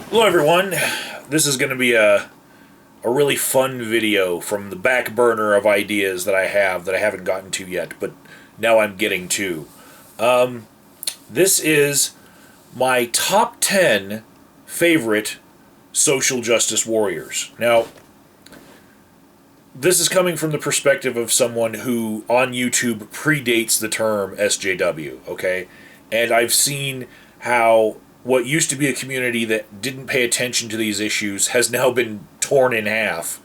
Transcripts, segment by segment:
Hello everyone, this is going to be a really fun video from the back burner of ideas that I haven't gotten to yet, but now I'm getting to. This is my top 10 favorite social justice warriors. Now, this is coming from the perspective of someone who on YouTube predates the term SJW, okay? And I've seen how what used to be a community that didn't pay attention to these issues has now been torn in half.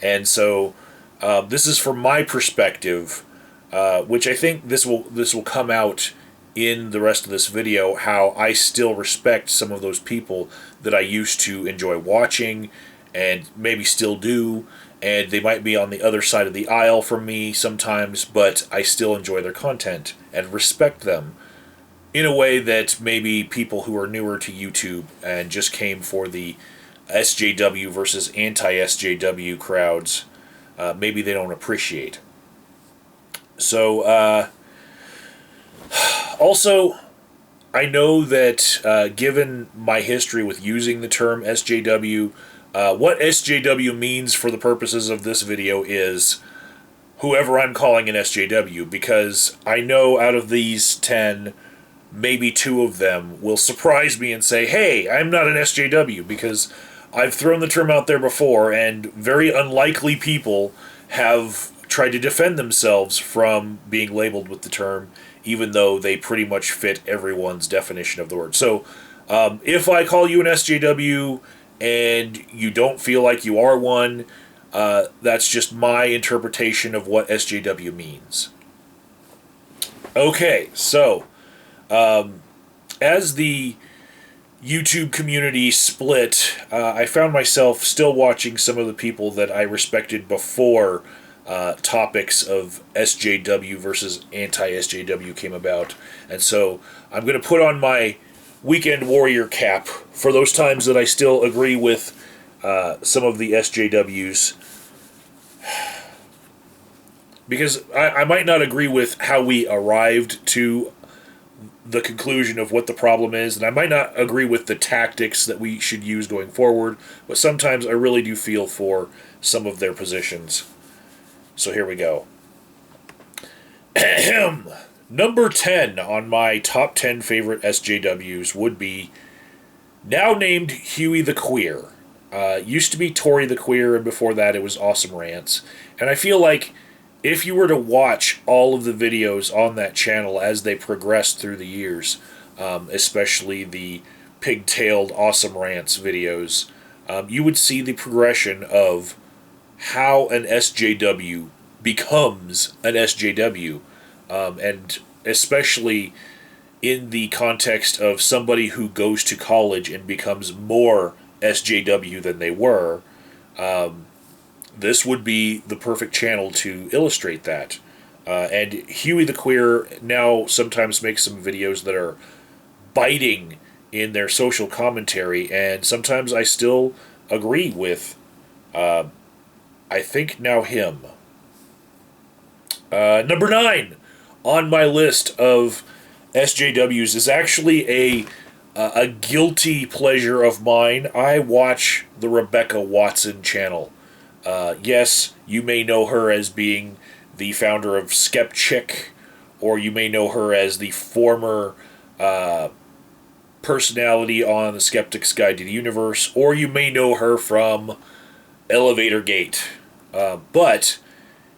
And so this is from my perspective, which I think this will come out in the rest of this video, how I still respect some of those people that I used to enjoy watching and maybe still do, and they might be on the other side of the aisle from me sometimes, but I still enjoy their content and respect them in a way that maybe people who are newer to YouTube and just came for the SJW versus anti-SJW crowds, maybe they don't appreciate. So, also, I know that given my history with using the term SJW, what SJW means for the purposes of this video is whoever I'm calling an SJW, because I know out of these 10, maybe 2 of them will surprise me and say, hey, I'm not an SJW, because I've thrown the term out there before, and very unlikely people have tried to defend themselves from being labeled with the term, even though they pretty much fit everyone's definition of the word. So, if I call you an SJW and you don't feel like you are one, that's just my interpretation of what SJW means. Okay, so as the YouTube community split, I found myself still watching some of the people that I respected before topics of SJW versus anti-SJW came about. And so I'm going to put on my weekend warrior cap for those times that I still agree with some of the SJWs. Because I might not agree with how we arrived to the conclusion of what the problem is, and I might not agree with the tactics that we should use going forward, but sometimes I really do feel for some of their positions. So here we go. Number 10 on my top 10 favorite SJWs would be now named HueyTheQueer. Used to be HueyTheQueer, and before that it was Awesome Rants. And I feel like if you were to watch all of the videos on that channel as they progressed through the years, especially the pigtailed Awesome Rants videos, you would see the progression of how an SJW becomes an SJW, and especially in the context of somebody who goes to college and becomes more SJW than they were. This would be the perfect channel to illustrate that. And HueyTheQueer now sometimes makes some videos that are biting in their social commentary, and sometimes I still agree with, I think now him. Number 9 on my list of SJWs is actually a guilty pleasure of mine. I watch the Rebecca Watson channel. Yes, you may know her as being the founder of Skepchick, or you may know her as the former personality on The Skeptic's Guide to the Universe, or you may know her from Elevator Gate. But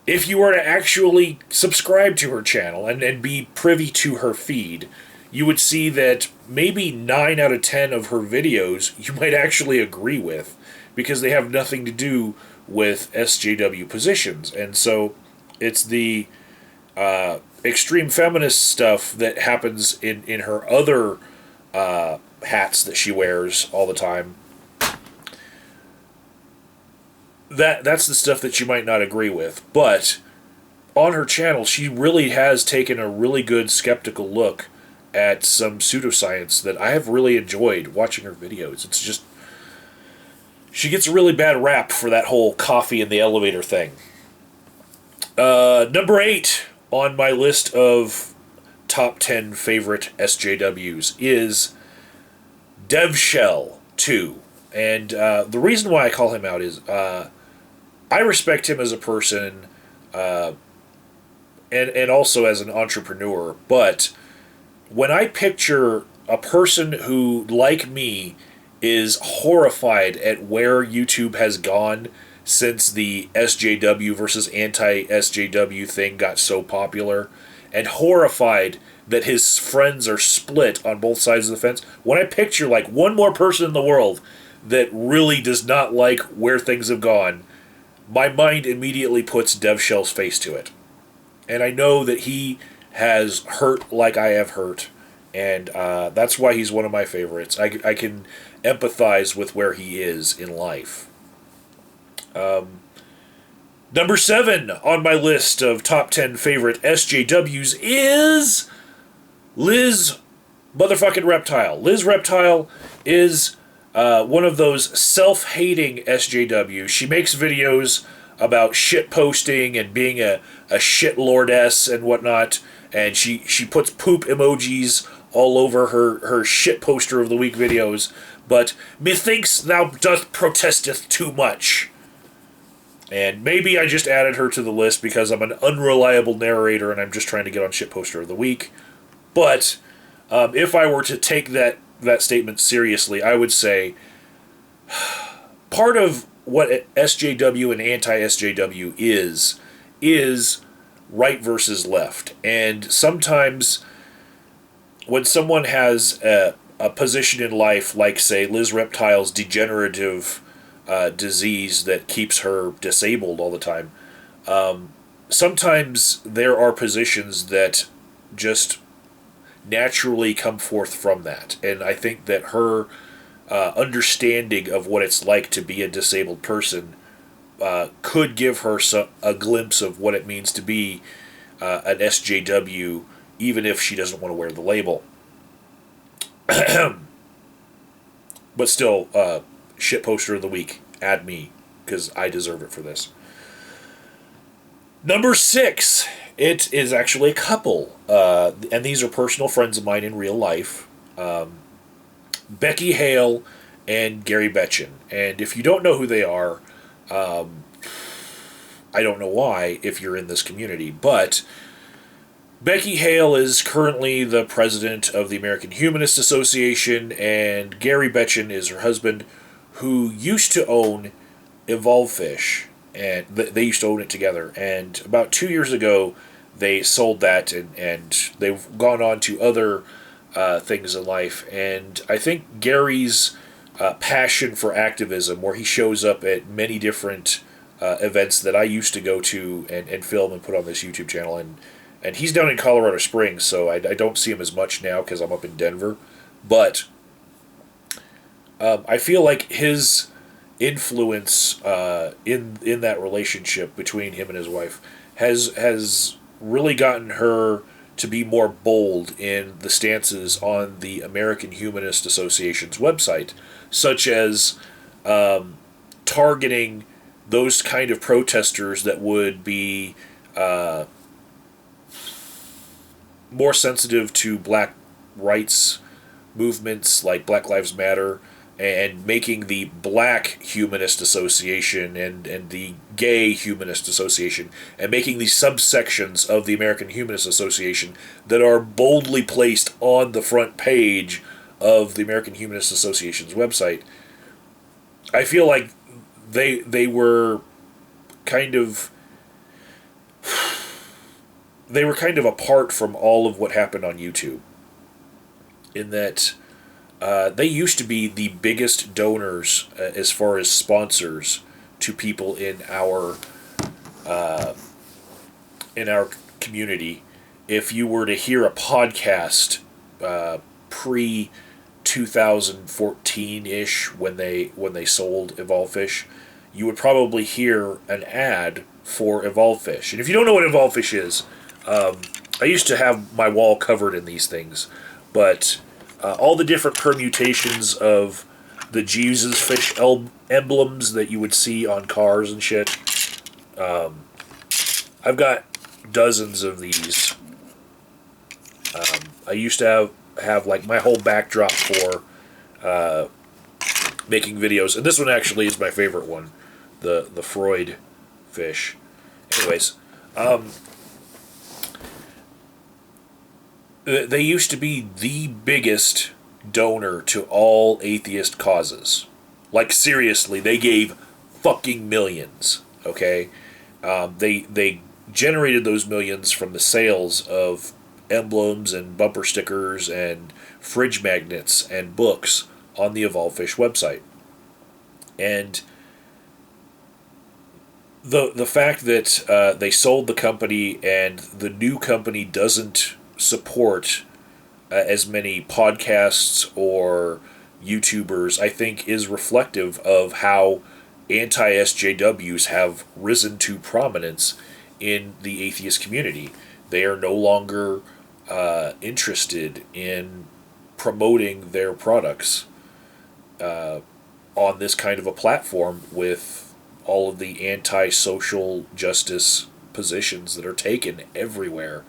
if you were to actually subscribe to her channel and be privy to her feed, you would see that maybe 9 out of 10 of her videos you might actually agree with, because they have nothing to do with SJW positions. And so it's the extreme feminist stuff that happens in her other hats that she wears all the time. That's the stuff that you might not agree with. But on her channel, she really has taken a really good skeptical look at some pseudoscience that I have really enjoyed watching her videos. It's just, she gets a really bad rap for that whole coffee in the elevator thing. Number 8 on my list of top 10 favorite SJWs is DevShell too. And the reason why I call him out is I respect him as a person and also as an entrepreneur. But when I picture a person who, like me, is horrified at where YouTube has gone since the SJW versus anti-SJW thing got so popular, and horrified that his friends are split on both sides of the fence, when I picture like one more person in the world that really does not like where things have gone, my mind immediately puts DevShell's face to it. And I know that he has hurt like I have hurt, and that's why he's one of my favorites. I can empathize with where he is in life. Number 7 on my list of top 10 favorite SJWs is Lizz motherfucking Reptile. Lizz Reptile is one of those self-hating SJWs. She makes videos about shit posting and being a shit lordess and whatnot, and she puts poop emojis all over her shit poster of the week videos. But methinks thou doth protesteth too much. And maybe I just added her to the list because I'm an unreliable narrator and I'm just trying to get on shit poster of the week. But if I were to take that statement seriously, I would say part of what SJW and anti-SJW is right versus left. And sometimes when someone has a position in life, like, say, Lizz Reptile's degenerative disease that keeps her disabled all the time, sometimes there are positions that just naturally come forth from that. And I think that her understanding of what it's like to be a disabled person could give her a glimpse of what it means to be an SJW, even if she doesn't want to wear the label. But still, shit poster of the week. Add me, because I deserve it for this. Number 6. It is actually a couple, and these are personal friends of mine in real life. Becky, Hale, and Gary Betchan. And if you don't know who they are, I don't know why if you're in this community, but Becky Hale is currently the president of the American Humanist Association, and Gary Betchan is her husband, who used to own Evolve Fish, and they used to own it together. And about 2 years ago, they sold that, and they've gone on to other things in life. And I think Gary's passion for activism, where he shows up at many different events that I used to go to and film and put on this YouTube channel, and he's down in Colorado Springs, so I don't see him as much now because I'm up in Denver. But I feel like his influence in that relationship between him and his wife has really gotten her to be more bold in the stances on the American Humanist Association's website, such as targeting those kind of protesters that would be more sensitive to black rights movements like Black Lives Matter, and making the Black Humanist Association and the Gay Humanist Association, and making these subsections of the American Humanist Association that are boldly placed on the front page of the American Humanist Association's website. I feel like they were kind of apart from all of what happened on YouTube, in that they used to be the biggest donors as far as sponsors to people in our community. If you were to hear a podcast pre 2014-ish, when they sold Evolve Fish, you would probably hear an ad for Evolve Fish. And if you don't know what Evolve Fish is, I used to have my wall covered in these things, but all the different permutations of the Jesus Fish emblems that you would see on cars and shit, I've got dozens of these. I used to have like my whole backdrop for making videos, and this one actually is my favorite one, the Freud fish. Anyways, they used to be the biggest donor to all atheist causes. Like, seriously, they gave fucking millions, okay? They generated those millions from the sales of emblems and bumper stickers and fridge magnets and books on the Evolve Fish website. And the fact that they sold the company and the new company doesn't support as many podcasts or YouTubers, I think is reflective of how anti-SJWs have risen to prominence in the atheist community. They are no longer interested in promoting their products on this kind of a platform with all of the anti-social justice positions that are taken everywhere.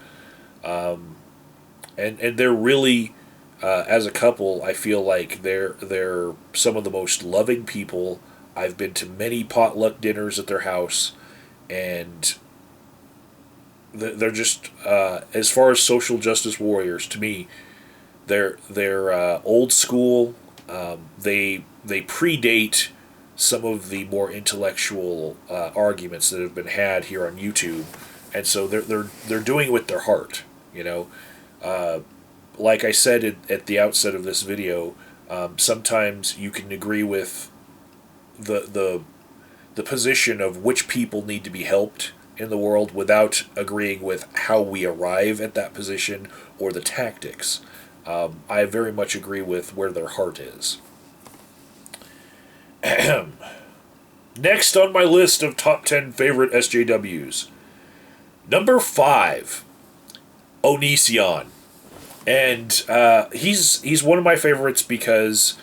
And they're really, as a couple, I feel like they're some of the most loving people. I've been to many potluck dinners at their house, and they're just, as far as social justice warriors, to me, they're old school. They predate some of the more intellectual arguments that have been had here on YouTube, and so they're doing it with their heart, you know. Like I said at the outset of this video, sometimes you can agree with the position of which people need to be helped in the world without agreeing with how we arrive at that position or the tactics. I very much agree with where their heart is. Next on my list of top 10 favorite SJWs. Number 5, Onision. And he's one of my favorites because,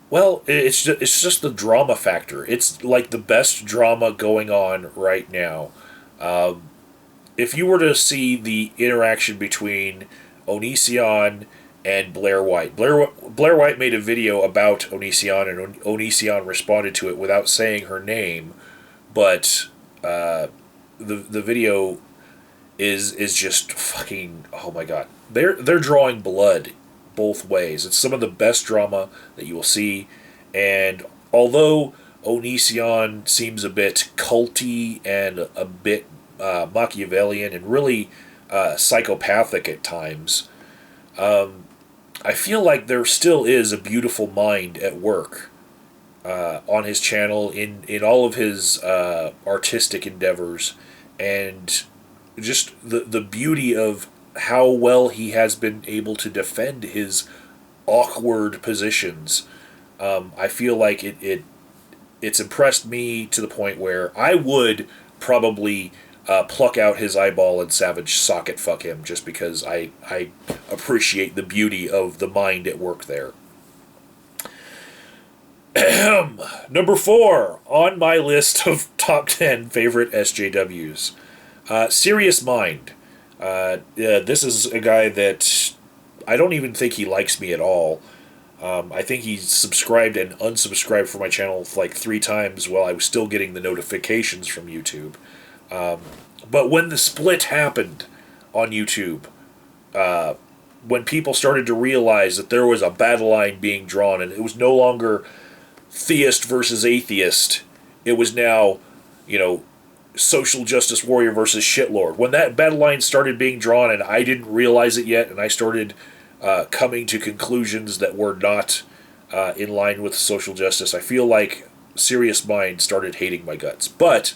well, it's just the drama factor. It's like the best drama going on right now. If you were to see the interaction between Onision and Blair White. Blair White made a video about Onision, and Onision responded to it without saying her name, but the video is just fucking, oh my god. They're drawing blood both ways. It's some of the best drama that you will see, and although Onision seems a bit culty and a bit Machiavellian and really psychopathic at times, I feel like there still is a beautiful mind at work on his channel, in all of his artistic endeavors, and just the beauty of how well he has been able to defend his awkward positions. I feel like it's impressed me to the point where I would probably pluck out his eyeball and savage socket fuck him, just because I appreciate the beauty of the mind at work there. Number 4 on my list of top 10 favorite SJWs. SiriusMined. This is a guy that I don't even think he likes me at all. I think he subscribed and unsubscribed from my channel like 3 times while I was still getting the notifications from YouTube. But when the split happened on YouTube, when people started to realize that there was a battle line being drawn, and it was no longer theist versus atheist, it was now, social justice warrior versus shitlord. When that battle line started being drawn and I didn't realize it yet, and I started coming to conclusions that were not in line with social justice, I feel like SiriusMined started hating my guts. But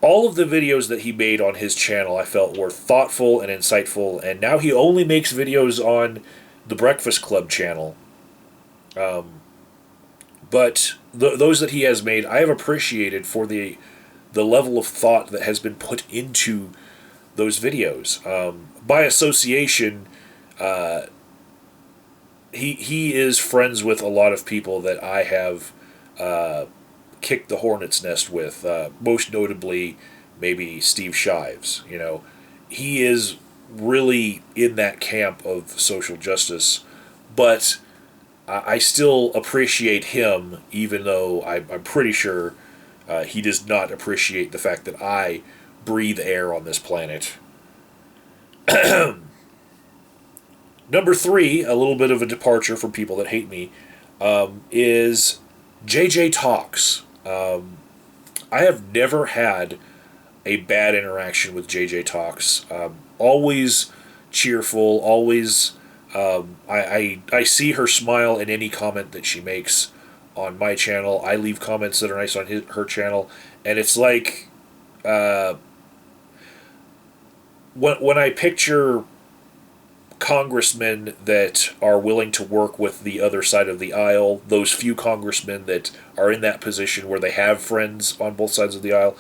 all of the videos that he made on his channel I felt were thoughtful and insightful, and now he only makes videos on the Breakfast Club channel. But those that he has made, I have appreciated for the level of thought that has been put into those videos. By association, he is friends with a lot of people that I have kicked the hornet's nest with, most notably maybe Steve Shives. He is really in that camp of social justice, but I still appreciate him, even though I'm pretty sure he does not appreciate the fact that I breathe air on this planet. Number three, a little bit of a departure from people that hate me, is JJtalkz. I have never had a bad interaction with JJtalkz. Always cheerful, always. I see her smile in any comment that she makes on my channel. I leave comments that are nice on her channel, and it's like when I picture congressmen that are willing to work with the other side of the aisle, those few congressmen that are in that position where they have friends on both sides of the aisle,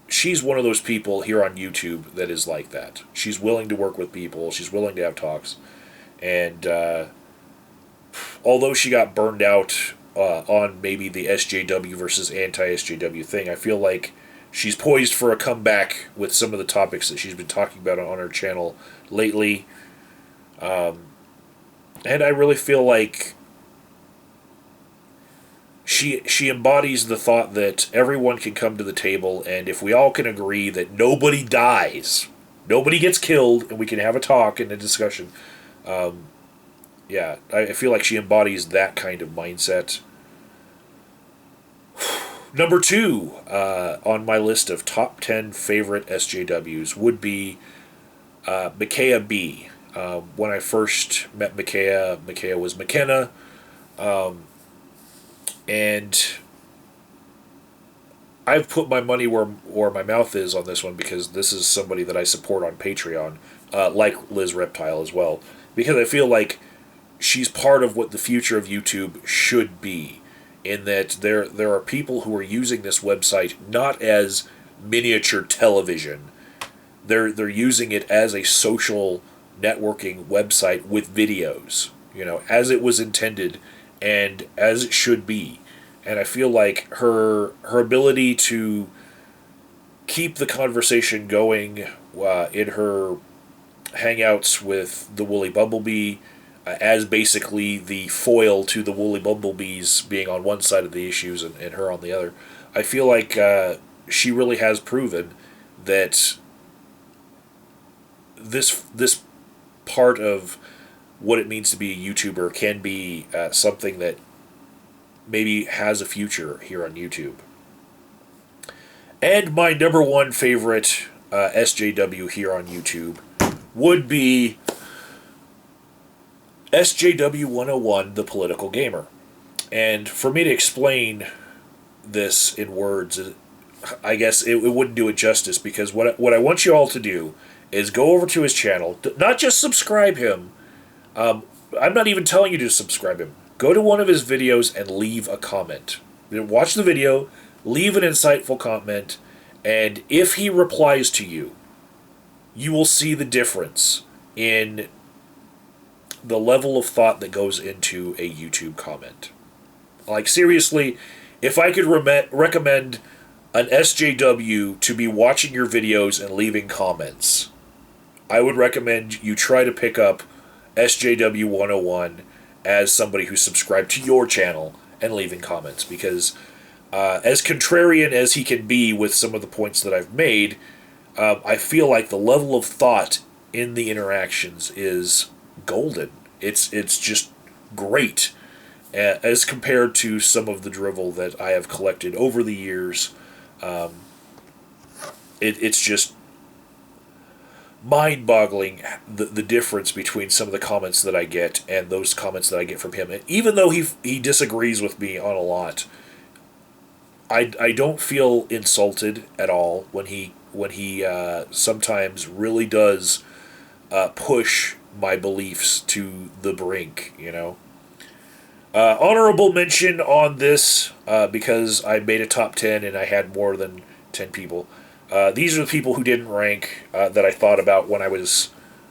she's one of those people here on YouTube that is like that. She's willing to work with people. She's willing to have talks. And although she got burned out on maybe the SJW versus anti-SJW thing, I feel like she's poised for a comeback with some of the topics that she's been talking about on her channel lately. And I really feel like she embodies the thought that everyone can come to the table, and if we all can agree that nobody dies, nobody gets killed, and we can have a talk and a discussion, yeah, I feel like she embodies that kind of mindset. Number two on my list of top 10 favorite SJWs would be Michea B. When I first met Michea was McKenna, and I've put my money where my mouth is on this one because this is somebody that I support on Patreon, like Lizz Reptile as well, because I feel like she's part of what the future of YouTube should be, in that there are people who are using this website not as miniature television. They're using it as a social networking website with videos, as it was intended and as it should be. And I feel like her ability to keep the conversation going in her hangouts with the Woolly Bumblebee, as basically the foil to the Woolly Bumblebees being on one side of the issues and her on the other, I feel like she really has proven that this part of what it means to be a YouTuber can be something that maybe has a future here on YouTube. And my number one favorite SJW here on YouTube would be SJW 101, The Political Gamer. And for me to explain this in words, I guess it wouldn't do it justice, because what I want you all to do is go over to his channel, not just subscribe him. I'm not even telling you to subscribe him. Go to one of his videos and leave a comment. Watch the video, leave an insightful comment, and if he replies to you, you will see the difference in the level of thought that goes into a YouTube comment. Like, seriously, if I could recommend an SJW to be watching your videos and leaving comments, I would recommend you try to pick up SJW 101 as somebody who's subscribed to your channel and leaving comments, because as contrarian as he can be with some of the points that I've made, I feel like the level of thought in the interactions is golden. It's just great as compared to some of the drivel that I have collected over the years. It's just mind-boggling the difference between some of the comments that I get and those comments that I get from him. And even though he disagrees with me on a lot, I don't feel insulted at all when he sometimes really does push my beliefs to the brink. Honorable mention on this, because I made a top 10 and I had more than 10 people. These are the people who didn't rank that I thought about when I was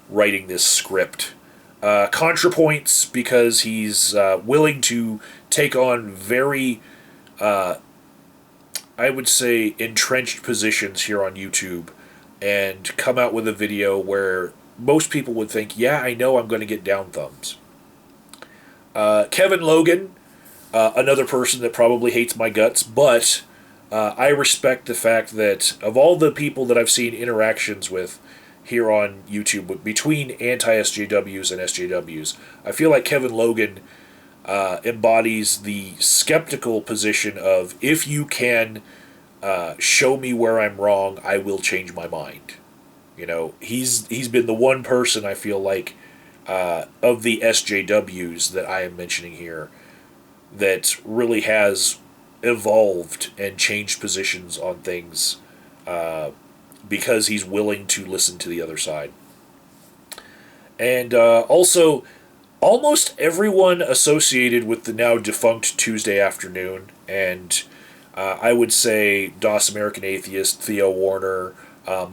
writing this script. ContraPoints, because he's willing to take on very, I would say, entrenched positions here on YouTube and come out with a video where most people would think, yeah, I know I'm going to get down thumbs. Kevin Logan, another person that probably hates my guts, but I respect the fact that of all the people that I've seen interactions with here on YouTube between anti-SJWs and SJWs, I feel like Kevin Logan embodies the skeptical position of, if you can show me where I'm wrong, I will change my mind. You know, he's been the one person I feel like of the SJWs that I am mentioning here that really has evolved and changed positions on things because he's willing to listen to the other side. And also, almost everyone associated with the now defunct Tuesday Afternoon, and I would say DOS American Atheist, Theo Warner,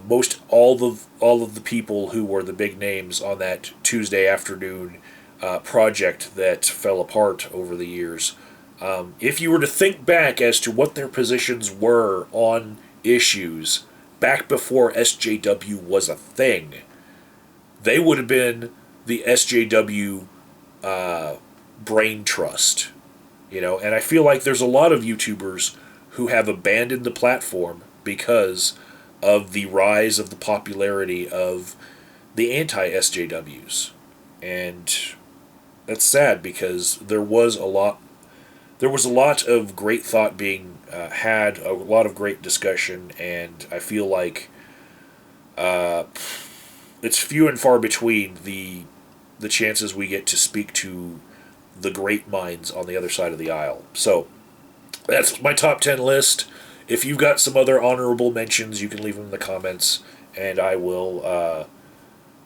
most all of the people who were the big names on that Tuesday Afternoon project that fell apart over the years. If you were to think back as to what their positions were on issues back before SJW was a thing, they would have been the SJW brain trust. You know, and I feel like there's a lot of YouTubers who have abandoned the platform because of the rise of the popularity of the anti-SJWs. And that's sad because there was a lot of great thought being had, a lot of great discussion, and I feel like it's few and far between the chances we get to speak to the great minds on the other side of the aisle. So that's my top 10 list. If you've got some other honorable mentions, you can leave them in the comments, and I will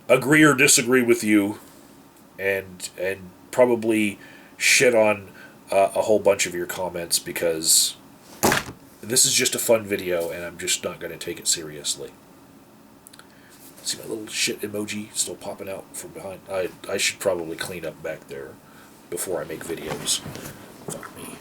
agree or disagree with you, and probably shit on a whole bunch of your comments, because this is just a fun video, and I'm just not going to take it seriously. See my little shit emoji still popping out from behind? I should probably clean up back there before I make videos. Fuck me.